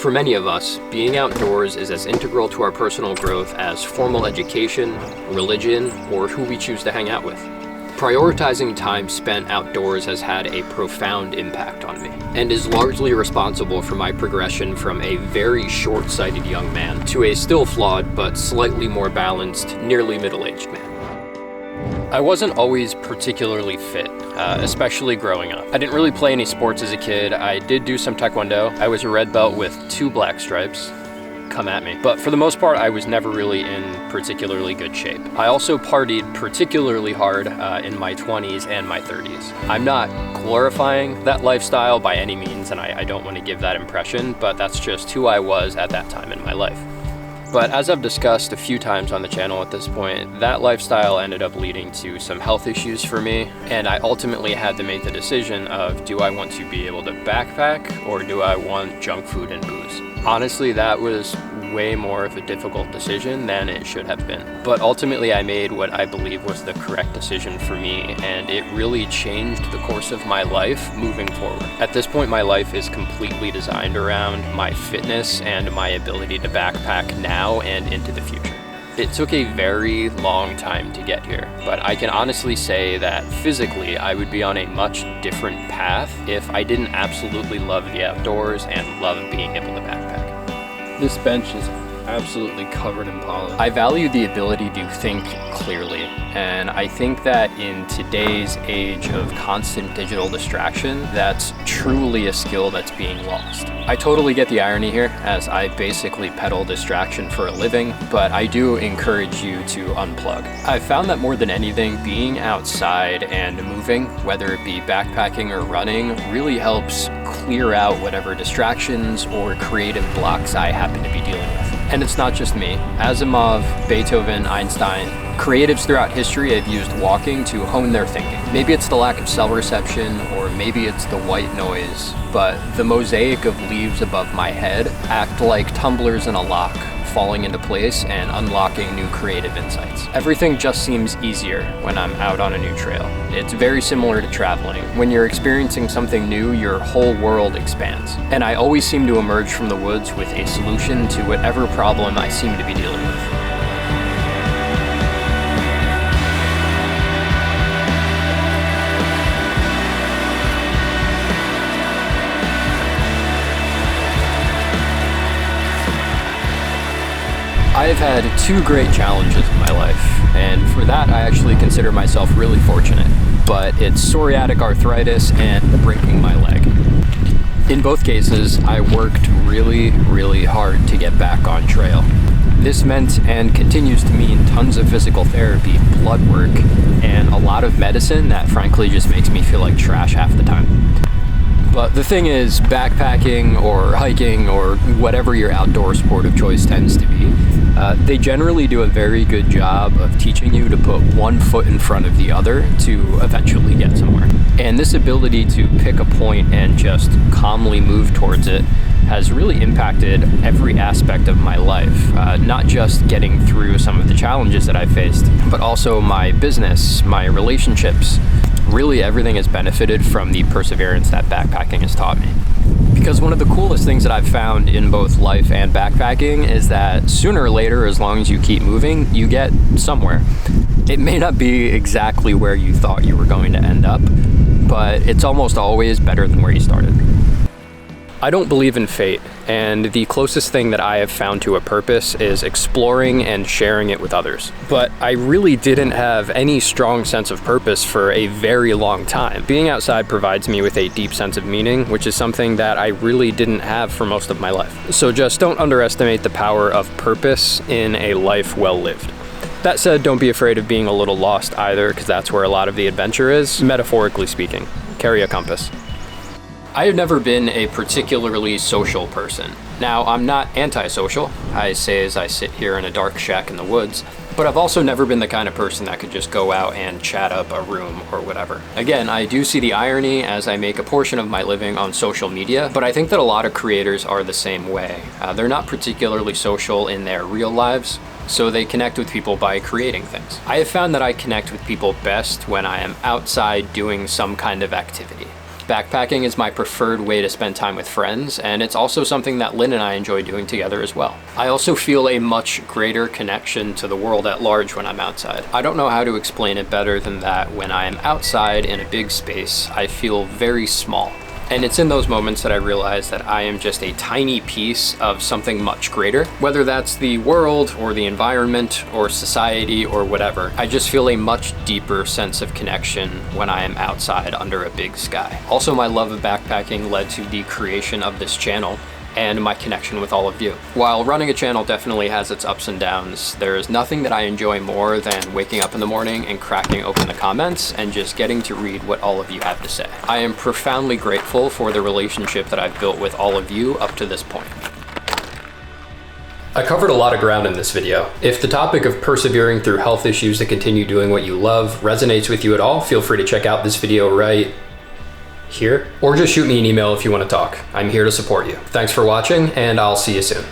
For many of us, being outdoors is as integral to our personal growth as formal education, religion, or who we choose to hang out with. Prioritizing time spent outdoors has had a profound impact on me, and is largely responsible for my progression from a very short-sighted young man to a still flawed but slightly more balanced, nearly middle-aged man. I wasn't always particularly fit, especially growing up. I didn't really play any sports as a kid. I did do some taekwondo. I was a red belt with 2 black stripes. Come at me. But for the most part, I was never really in particularly good shape. I also partied particularly hard in my 20s and my 30s. I'm not glorifying that lifestyle by any means, and I don't want to give that impression, but that's just who I was at that time in my life. But as I've discussed a few times on the channel at this point, that lifestyle ended up leading to some health issues for me, and I ultimately had to make the decision of, do I want to be able to backpack or do I want junk food and booze? Honestly, that was way more of a difficult decision than it should have been. But ultimately I made what I believe was the correct decision for me, and it really changed the course of my life moving forward. At this point, my life is completely designed around my fitness and my ability to backpack now and into the future. It took a very long time to get here, but I can honestly say that physically I would be on a much different path if I didn't absolutely love the outdoors and love being able to backpack. This bench is absolutely covered in pollen. I value the ability to think clearly, and I think that in today's age of constant digital distraction, that's truly a skill that's being lost. I totally get the irony here, as I basically peddle distraction for a living, but I do encourage you to unplug. I've found that more than anything, being outside and moving, whether it be backpacking or running, really helps clear out whatever distractions or creative blocks I happen to be dealing with. And it's not just me. Asimov, Beethoven, Einstein, creatives throughout history have used walking to hone their thinking. Maybe it's the lack of cell reception, or maybe it's the white noise, but the mosaic of leaves above my head act like tumblers in a lock, falling into place and unlocking new creative insights. Everything just seems easier when I'm out on a new trail. It's very similar to traveling. When you're experiencing something new, your whole world expands. And I always seem to emerge from the woods with a solution to whatever problem I seem to be dealing with. I've had 2 great challenges in my life, and for that I actually consider myself really fortunate, but it's psoriatic arthritis and breaking my leg. In both cases, I worked really hard to get back on trail. This meant and continues to mean tons of physical therapy, blood work, and a lot of medicine that frankly just makes me feel like trash half the time. But the thing is, backpacking or hiking or whatever your outdoor sport of choice tends to be, they generally do a very good job of teaching you to put one foot in front of the other to eventually get somewhere. And this ability to pick a point and just calmly move towards it has really impacted every aspect of my life, not just getting through some of the challenges that I faced, but also my business, my relationships. Really everything has benefited from the perseverance that backpacking has taught me. Because one of the coolest things that I've found in both life and backpacking is that sooner or later, as long as you keep moving, you get somewhere. It may not be exactly where you thought you were going to end up, but it's almost always better than where you started. I don't believe in fate, and the closest thing that I have found to a purpose is exploring and sharing it with others. But I really didn't have any strong sense of purpose for a very long time. Being outside provides me with a deep sense of meaning, which is something that I really didn't have for most of my life. So just don't underestimate the power of purpose in a life well lived. That said, don't be afraid of being a little lost either, because that's where a lot of the adventure is, metaphorically speaking. Carry a compass. I have never been a particularly social person. Now, I'm not antisocial, I say as I sit here in a dark shack in the woods, but I've also never been the kind of person that could just go out and chat up a room or whatever. Again, I do see the irony as I make a portion of my living on social media, but I think that a lot of creators are the same way. They're not particularly social in their real lives, so they connect with people by creating things. I have found that I connect with people best when I am outside doing some kind of activity. Backpacking is my preferred way to spend time with friends, and it's also something that Lynn and I enjoy doing together as well. I also feel a much greater connection to the world at large when I'm outside. I don't know how to explain it better than that. When I am outside in a big space, I feel very small. And it's in those moments that I realize that I am just a tiny piece of something much greater, whether that's the world or the environment or society or whatever. I just feel a much deeper sense of connection when I am outside under a big sky. Also, my love of backpacking led to the creation of this channel and my connection with all of you. While running a channel definitely has its ups and downs, there is nothing that I enjoy more than waking up in the morning and cracking open the comments and just getting to read what all of you have to say. I am profoundly grateful for the relationship that I've built with all of you up to this point. I covered a lot of ground in this video. If the topic of persevering through health issues to continue doing what you love resonates with you at all, feel free to check out this video right here, or just shoot me an email if you want to talk. I'm here to support you. Thanks for watching, and I'll see you soon.